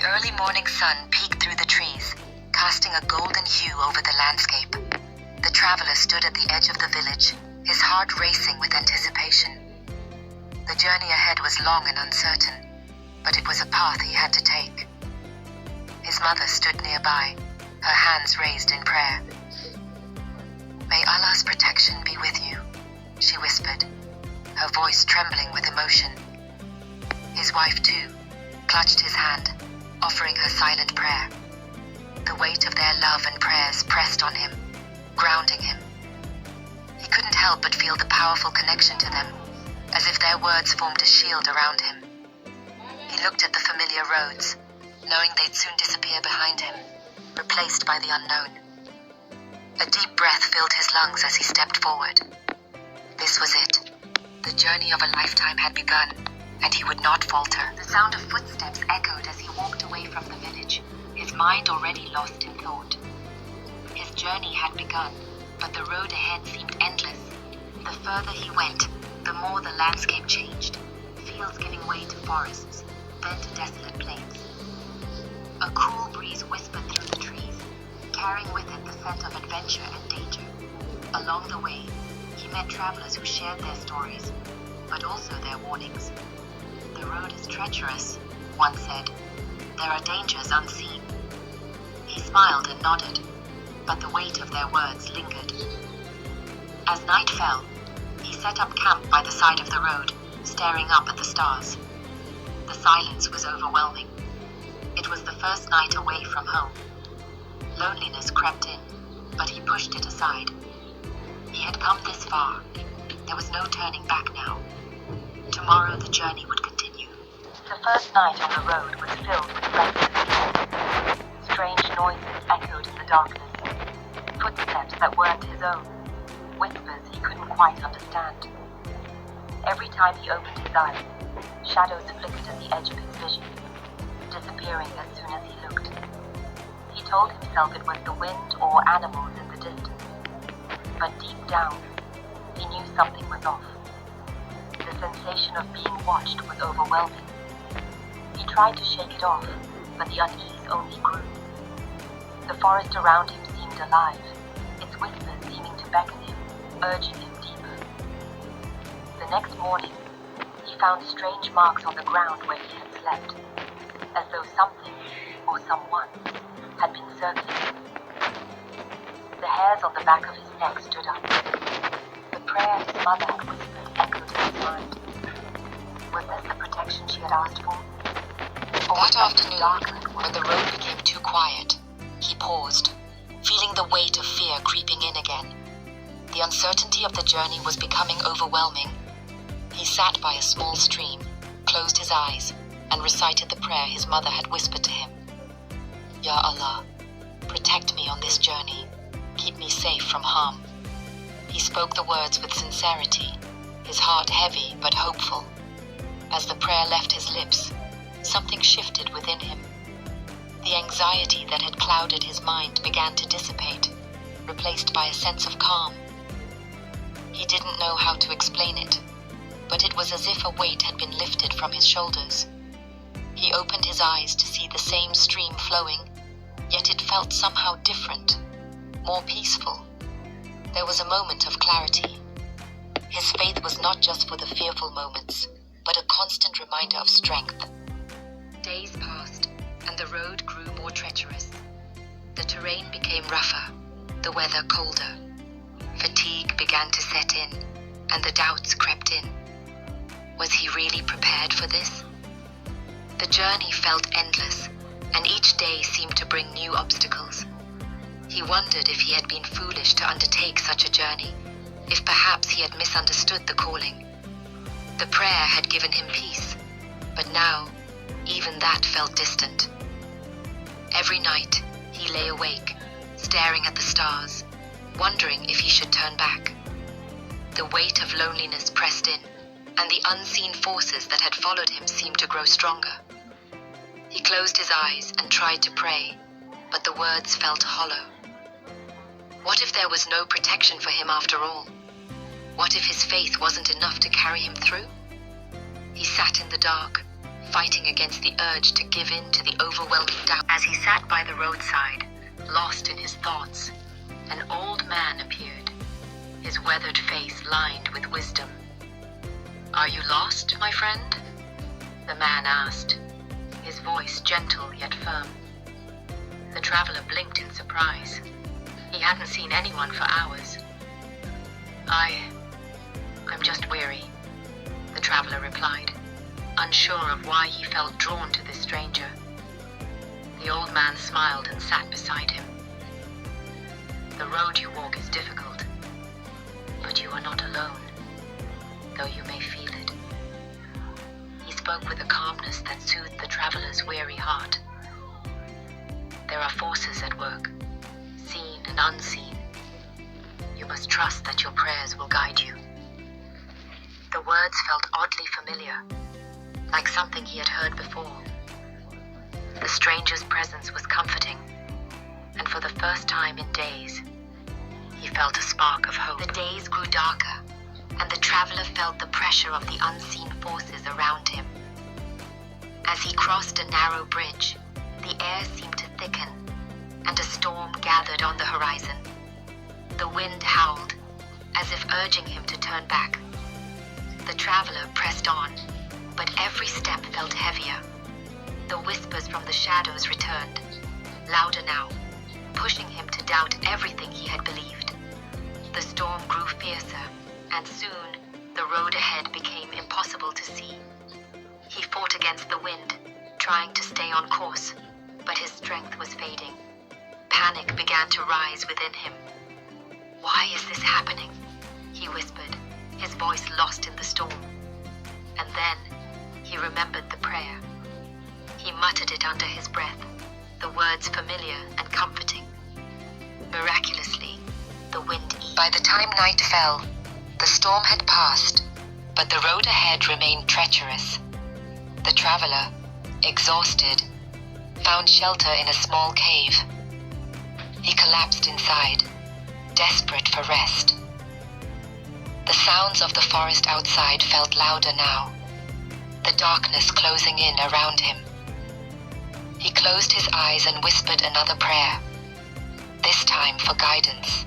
The early morning sun peeked through the trees, casting a golden hue over the landscape. The traveler stood at the edge of the village, his heart racing with anticipation. The journey ahead was long and uncertain, but it was a path he had to take. His mother stood nearby, her hands raised in prayer. "May Allah's protection be with you," she whispered, her voice trembling with emotion. His wife, too, clutched his hand, offering her silent prayer. The weight of their love and prayers pressed on him, grounding him. He couldn't help but feel the powerful connection to them, as if their words formed a shield around him. He looked at the familiar roads, knowing they'd soon disappear behind him, replaced by the unknown. A deep breath filled his lungs as he stepped forward. This was it. The journey of a lifetime had begun, and he would not falter. The sound of footsteps echoed as he walked away from the village, his mind already lost in thought. His journey had begun, but the road ahead seemed endless. The further he went, the more the landscape changed, fields giving way to forests, then to desolate plains. A cool breeze whispered through the trees, carrying with it the scent of adventure and danger. Along the way, he met travelers who shared their stories, but also their warnings. "The road is treacherous," one said. "There are dangers unseen." He smiled and nodded, but the weight of their words lingered. As night fell, he set up camp by the side of the road, staring up at the stars. The silence was overwhelming. It was the first night away from home. Loneliness crept in, but he pushed it aside. He had come this far. There was no turning back now. Tomorrow the journey would continue. The first night on the road was filled with restlessness. Strange noises echoed in the darkness. Footsteps that weren't his own. Whispers he couldn't quite understand. Every time he opened his eyes, shadows flickered at the edge of his vision, disappearing as soon as he looked. He told himself it was the wind or animals in the distance, but deep down, he knew something was off. The sensation of being watched was overwhelming. He tried to shake it off, but the unease only grew. The forest around him seemed alive, its whispers seeming to beckon him, urging him deeper. The next morning, he found strange marks on the ground where he had slept, as though something, or someone, had been circling. The hairs on the back of his neck stood up. The prayer his mother had whispered echoed in his mind. Was this the protection she had asked for? That afternoon, when the road became too quiet, he paused, feeling the weight of fear creeping in again. The uncertainty of the journey was becoming overwhelming. He sat by a small stream, closed his eyes, and recited the prayer his mother had whispered to him. "Ya Allah, protect me on this journey. Keep me safe from harm." He spoke the words with sincerity, his heart heavy but hopeful. As the prayer left his lips, something shifted within him. The anxiety that had clouded his mind began to dissipate, replaced by a sense of calm. He didn't know how to explain it, but it was as if a weight had been lifted from his shoulders. He opened his eyes to see the same stream flowing, yet it felt somehow different, more peaceful. There was a moment of clarity. His faith was not just for the fearful moments, but a constant reminder of strength. Days passed, and the road grew more treacherous. The terrain became rougher, the weather colder. Fatigue began to set in, and the doubts crept in. Was he really prepared for this? The journey felt endless, and each day seemed to bring new obstacles. He wondered if he had been foolish to undertake such a journey, if perhaps he had misunderstood the calling. The prayer had given him peace, but now, even that felt distant. Every night, he lay awake, staring at the stars, wondering if he should turn back. The weight of loneliness pressed in, and the unseen forces that had followed him seemed to grow stronger. He closed his eyes and tried to pray, but the words felt hollow. What if there was no protection for him after all? What if his faith wasn't enough to carry him through? He sat in the dark, fighting against the urge to give in to the overwhelming doubt. As he sat by the roadside, lost in his thoughts, an old man appeared, his weathered face lined with wisdom. "Are you lost, my friend?" the man asked, his voice gentle yet firm. The traveler blinked in surprise. He hadn't seen anyone for hours. I'm just weary," the traveler replied, unsure of why he felt drawn to this stranger. The old man smiled and sat beside him. "The road you walk is difficult, but you are not alone, though you may feel it." He spoke with a calmness that soothed the traveler's weary heart. "There are forces at work, seen and unseen. You must trust that your prayers will guide you." The words felt oddly familiar, like something he had heard before. The stranger's presence was comforting, and for the first time in days, he felt a spark of hope. The days grew darker, and the traveler felt the pressure of the unseen forces around him. As he crossed a narrow bridge, the air seemed to thicken, and a storm gathered on the horizon. The wind howled, as if urging him to turn back. The traveler pressed on, but every step felt heavier. The whispers from the shadows returned, louder now, pushing him to doubt everything he had believed. The storm grew fiercer, and soon the road ahead became impossible to see. He fought against the wind, trying to stay on course, but his strength was fading. Panic began to rise within him. "Why is this happening?" he whispered, his voice lost in the storm. And then he remembered the prayer. He muttered it under his breath, the words familiar and comforting. Miraculously, the wind eased. By the time night fell, the storm had passed, but the road ahead remained treacherous. The traveler, exhausted, found shelter in a small cave. He collapsed inside, desperate for rest. The sounds of the forest outside felt louder now, the darkness closing in around him. He closed his eyes and whispered another prayer, this time for guidance.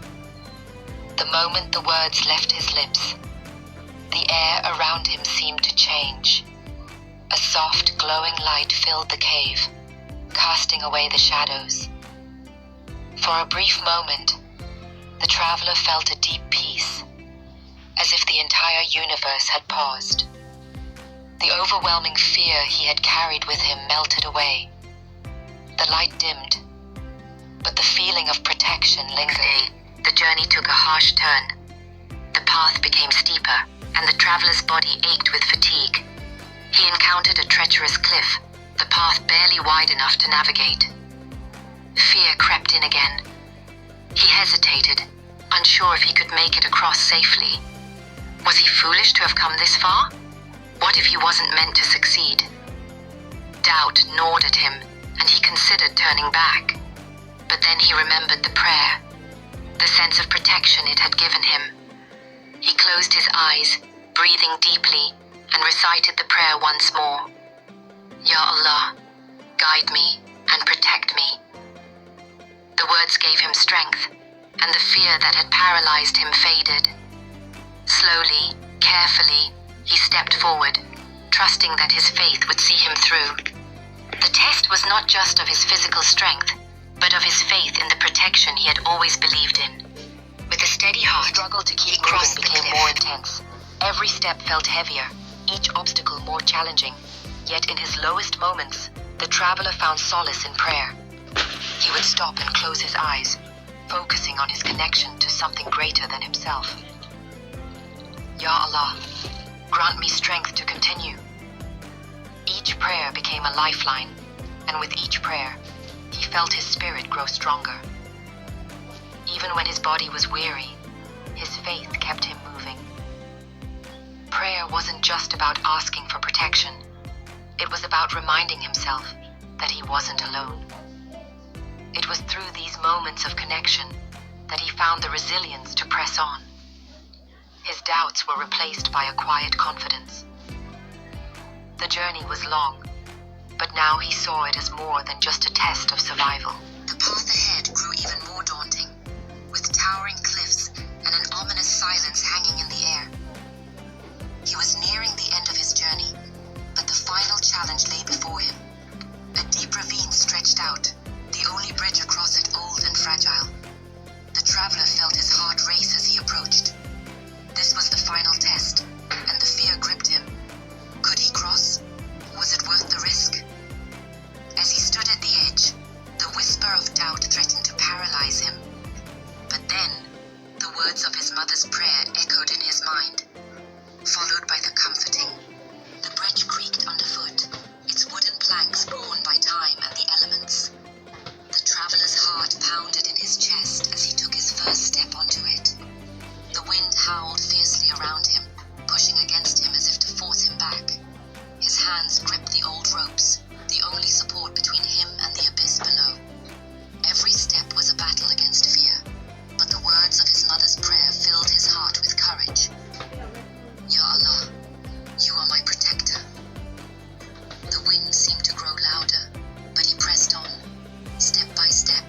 The moment the words left his lips, the air around him seemed to change. A soft, glowing light filled the cave, casting away the shadows. For a brief moment, the traveler felt a deep peace, as if the entire universe had paused. The overwhelming fear he had carried with him melted away. The light dimmed, but the feeling of protection lingered. Next day, the journey took a harsh turn. The path became steeper, and the traveler's body ached with fatigue. He encountered a treacherous cliff, the path barely wide enough to navigate. Fear crept in again. He hesitated, unsure if he could make it across safely. Was he foolish to have come this far? What if he wasn't meant to succeed? Doubt gnawed at him, and he considered turning back. But then he remembered the prayer, the sense of protection it had given him. He closed his eyes, breathing deeply, and recited the prayer once more. Ya Allah, guide me and protect me. The words gave him strength, and the fear that had paralyzed him faded. Slowly, carefully, he stepped forward, trusting that his faith would see him through. The test was not just of his physical strength, but of his faith in the protection he had always believed in. With a steady heart, the struggle to keep moving became more intense. Every step felt heavier, each obstacle more challenging. Yet in his lowest moments, the traveler found solace in prayer. He would stop and close his eyes, focusing on his connection to something greater than himself. Ya Allah, grant me strength to continue. Each prayer became a lifeline, and with each prayer, he felt his spirit grow stronger. Even when his body was weary, his faith kept him moving. Prayer wasn't just about asking for protection. It was about reminding himself that he wasn't alone. It was through these moments of connection that he found the resilience to press on. His doubts were replaced by a quiet confidence. The journey was long, But now he saw it as more than just a test of survival. The path ahead grew even more daunting, with towering cliffs and an ominous silence hanging in the air. He was nearing the end of his journey, but the final challenge lay before him. A deep ravine stretched out, the only bridge across it old and fragile. The traveler felt his heart race as he approached. This was the final test, and the fear gripped him. Could he cross? Was it worth the risk? As he stood at the edge, the whisper of doubt threatened to paralyze him. But then, the words of his mother's prayer echoed in his mind, followed by the comforting. The bridge creaked underfoot, its wooden planks worn by time and the elements. The traveler's heart pounded in his chest as he took his first step onto it. The wind howled fiercely around him, pushing against him as if to force him back. His hands gripped the old ropes, the only support between him and the abyss below. Every step was a battle against fear, but the words of his mother's prayer filled his heart with courage. Ya Allah, you are my protector. The wind seemed to grow louder, but he pressed on, step by step,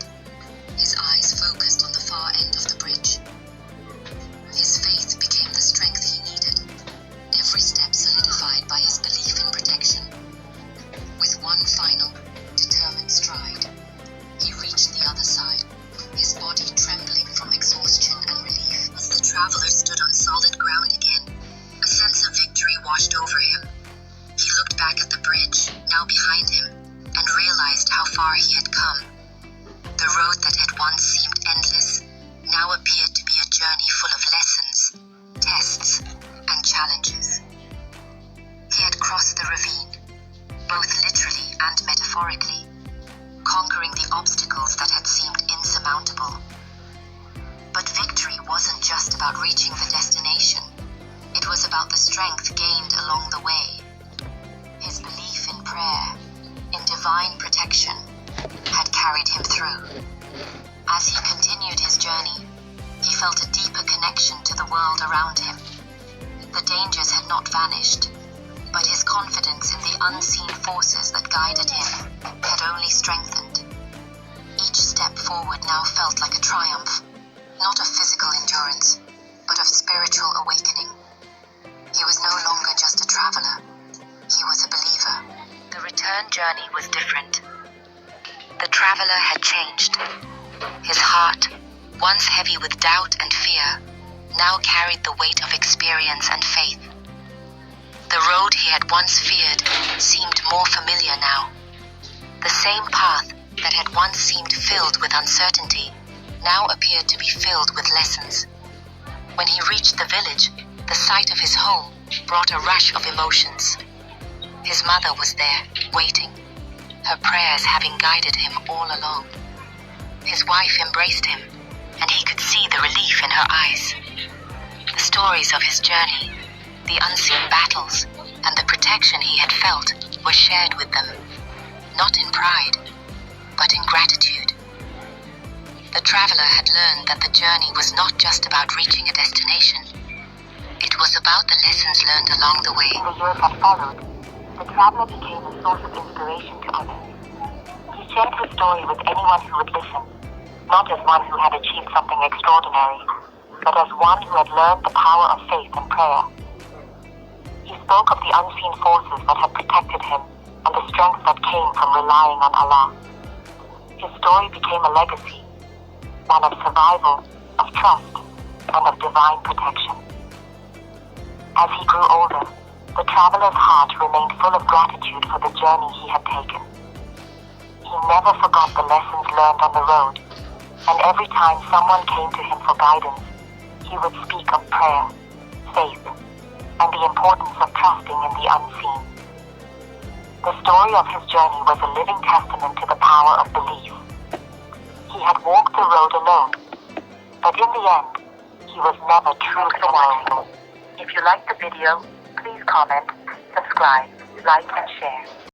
his eyes focused on the far end of the bridge. His faith became the strength he needed, every step solidified by his belief in protection. With one final, determined stride, he reached the other side, his body trembling from exhaustion and relief. As the traveler stood on solid ground again, a sense of victory washed over him. He looked back at the bridge, now behind him, and realized how far he had come. The road that had once seemed endless now appeared to be a journey full of lessons, tests, and challenges. He had crossed the ravine, both literally and metaphorically, conquering the obstacles that had seemed insurmountable. But victory wasn't just about reaching the destination. It was about the strength gained along the way. His belief in prayer, in divine protection, had carried him through. As he continued his journey, he felt a deeper connection to the world around him. The dangers had not vanished, but his confidence in the unseen forces that guided him had only strengthened. Each step forward now felt like a triumph, not of physical endurance, but of spiritual awakening. He was no longer just a traveler, he was a believer. The return journey was different. The traveler had changed. His heart, once heavy with doubt and fear, now carried the weight of experience and faith. The road he had once feared seemed more familiar now. The same path that had once seemed filled with uncertainty now appeared to be filled with lessons. When he reached the village, the sight of his home brought a rush of emotions. His mother was there, waiting, her prayers having guided him all along. His wife embraced him, and he could see the relief in her eyes. The stories of his journey, the unseen battles, and the protection he had felt were shared with them, not in pride, but in gratitude. The traveler had learned that the journey was not just about reaching a destination. It was about the lessons learned along the way. The years that followed, the traveler became a source of inspiration to others. He shared his story with anyone who would listen, not as one who had achieved something extraordinary, but as one who had learned the power of faith and prayer. He spoke of the unseen forces that had protected him and the strength that came from relying on Allah. His story became a legacy, one of survival, of trust, and of divine protection. As he grew older, the traveler's heart remained full of gratitude for the journey he had taken. He never forgot the lessons learned on the road, and every time someone came to him for guidance, he would speak of prayer, faith, and the importance of trusting in the unseen. The story of his journey was a living testament to the power of belief. He had walked the road alone, but in the end, he was never truly alone. If you liked the video, please comment, subscribe, like, and share.